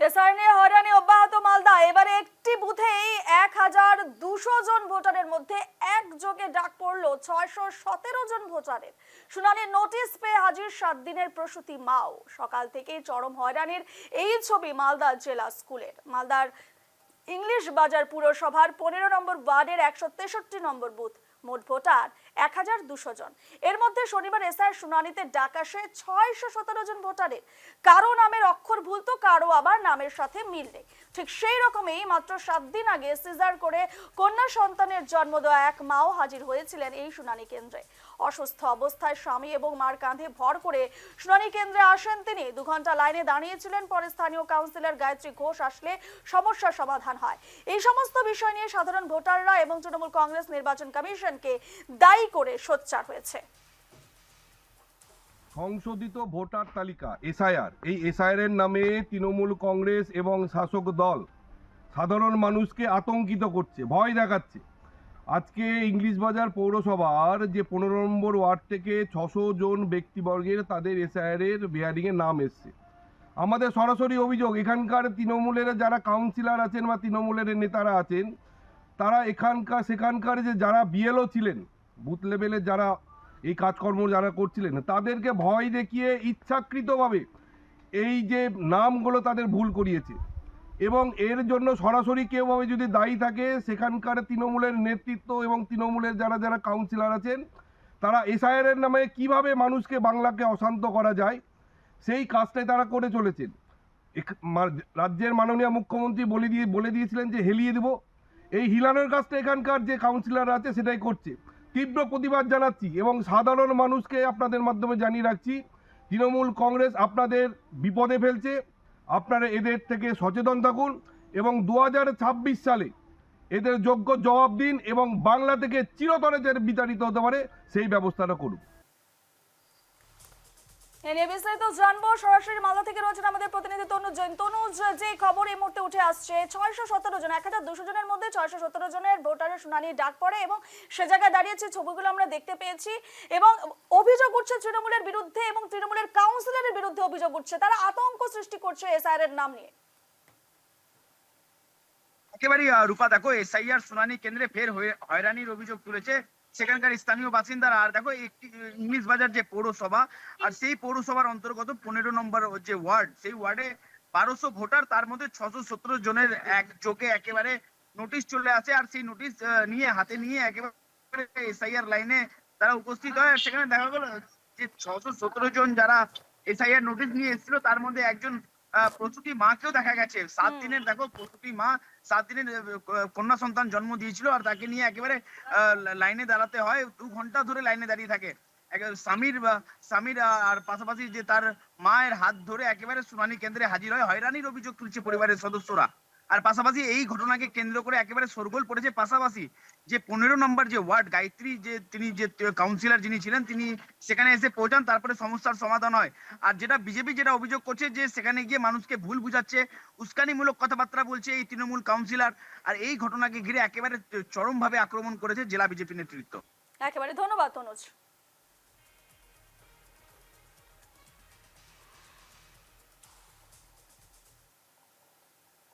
SR নিয়ে হয়রানি অব্যাহত মালদা। এবারে একটি বুথেই 1200 জন ভোটারের মধ্যে একযোগে ডাক পড়ল 617 জন ভোটারের। শুনানির নোটিশ পেয়ে হাজির 7 দিনের প্রসূতি মাও। সকাল থেকেই চরম হয়রানির এই ছবি মালদা জেলা স্কুলের। মালদার ইংলিশ বাজার পুরসভার 15 নম্বর ওয়ার্ডের 163 নম্বর বুথ। মোট ভোটার 1200 জন। এর মধ্যে শনিবার এসআইয়ের শুনানিতে ডাক আসে 617 জন ভোটারের। কারো নামের অক্ষর ভুল তো কারো আবার নামের সাথে মিল নেই। ঠিক সেই রকমই মাত্র 7 দিন আগে সিজার করে কন্যা সন্তানের জন্ম দেওয়া এক মাও হাজির হয়েছিলেন এই শুনানি কেন্দ্রে। অসুস্থ অবস্থায় স্বামী এবং মার কাঁধে ভর করে শুনানি কেন্দ্রে আসেন তিনি। 2 ঘন্টা লাইনে দাঁড়িয়েছিলেন। পরে স্থানীয় কাউন্সিলর গায়ত্রী ঘোষ আসলে সমস্যার সমাধান হয়। এই সমস্ত বিষয় নিয়ে সাধারণ ভোটাররা এবং তৃণমূল কংগ্রেস নির্বাচন কমিশনকে দায়ী করে সোচ্চার হয়েছে। সংশোধিত ভোটার তালিকা এসআইআর, এই এসআইআর এর নামে তৃণমূল কংগ্রেস এবং শাসক দল সাধারণ মানুষকে আতঙ্কিত করছে, ভয় দেখাচ্ছে। আজকে ইংলিশ বাজার পৌরসভার যে 15 নম্বর ওয়ার্ড থেকে 600 জন ব্যক্তিবর্গের তাদের এসআইআর এর বিহারিংয়ে নাম এসছে। আমাদের সরাসরি অভিযোগ, এখানকার তৃণমূলের যারা কাউন্সিলর আছেন বা তৃণমূলের নেতারা আছেন, তারা সেখানকার যে যারা বিএলও ছিলেন, বুথ লেভেলে যারা এই কাজকর্ম যারা করছিলেন, তাদেরকে ভয় দেখিয়ে ইচ্ছাকৃতভাবে এই যে নামগুলো তাদের ভুল করিয়েছে। এবং এর জন্য সরাসরি কেউভাবে যদি দায়ী থাকে, সেখানকার তৃণমূলের নেতৃত্ব এবং তৃণমূলের যারা যারা কাউন্সিলর আছেন, তারা এসআইআর এর নামে কিভাবে মানুষকে বাংলাকে অশান্ত করা যায় সেই কাজটাই তারা করে চলেছেন। রাজ্যের মাননীয় মুখ্যমন্ত্রী বলে দিয়েছিলেন যে হেলিয়ে দেব, এই হিলানোর কাজটা এখানকার যে কাউন্সিলর আছে সেটাই করছে। তীব্র প্রতিবাদ জানাচ্ছি এবং সাধারণ মানুষকে আপনাদের মাধ্যমে জানিয়ে রাখছি, তৃণমূল কংগ্রেস আপনাদের বিপদে ফেলছে। আপনারা এদের থেকে সচেতন থাকুন এবং 2026 সালে এদের যোগ্য জবাব দিন এবং বাংলা থেকে চিরতরে যে বিতাড়িত হতে পারে সেই ব্যবস্থাটা করুন। এ নিয়ে বিস্তারিত জানবো। সরাসরি মালদা থেকে রয়েছেন আমাদের প্রতিনিধি তনুজ জৈন। তনুজ, যে খবর এই মুহূর্তে উঠে আসছে, 617 জন, 1200 জনের মধ্যে 617 জনের ভোটারের শুনানি ডাক পড়ে এবং সে জায়গায় দাঁড়িয়েছে ছবিগুলো আমরা দেখতে পেয়েছি এবং অভিযোগ উঠছে তৃণমূলের বিরুদ্ধে এবং তৃণমূলের কাউন্সিলরের বিরুদ্ধে অভিযোগ উঠছে, তারা আতঙ্ক সৃষ্টি করছে এসআইআর এর নাম নিয়ে। একেবারে রূপা, দেখো এসআইআর শুনানি কেন্দ্রে ফের হয়রানির অভিযোগ তুলেছে সেখানকার স্থানীয় বাসিন্দারা। আর দেখো একটি ইংলিশ বাজার যে পৌরসভা, আর সেই পৌরসভার অন্তর্গত 15 নম্বর যে ওয়ার্ড, সেই ওয়ার্ডে 1200 ভোটার, তার মধ্যে 617 জনের একযোগে একেবারে নোটিশ চলে আসে। আর সেই নোটিশ হাতে নিয়ে একেবারে এসআইআর লাইনে তারা উপস্থিত হয়। সেখানে দেখা গেল যে 617 জন যারা এসআইআর নোটিশ নিয়ে এসেছিল, তার মধ্যে একজন প্রসূতি মাকেও দেখা গেছে। 7 দিনের, দেখো প্রসূতি মা 7 দিনের কন্যা সন্তান জন্ম দিয়েছিল, আর তাকে নিয়ে একেবারে লাইনে দাঁড়াতে হয়। 2 ঘন্টা ধরে লাইনে দাঁড়িয়ে থাকে স্বামীর আর পাশাপাশি যে তার মায়ের হাত ধরে একেবারে শুনানি কেন্দ্রে হাজির হয়। হয়রানির অভিযোগ তুলছে পরিবারের সদস্যরা। আর পাশাপাশি এই ঘটনাকে কেন্দ্র করে একেবারে শোরগোল পড়েছে। পাশাপাশি যে 15 নম্বর যে ওয়ার্ড, গায়ত্রী তিনি যে কাউন্সিলর যিনি ছিলেন, তিনি সেখানে এসে পৌঁছান, তারপরে সমস্যার সমাধান হয়। আর বিজেপি যেটা অভিযোগ করছে যে সেখানে গিয়ে মানুষকে ভুল বুঝাচ্ছে, উস্কানিমূলক কথাবার্তা বলছে এই তৃণমূল কাউন্সিলর। আর এই ঘটনাকে ঘিরে একেবারে চরমভাবে আক্রমণ করেছে জেলা বিজেপি নেতৃত্ব। একেবারে ধন্যবাদ তনুজ।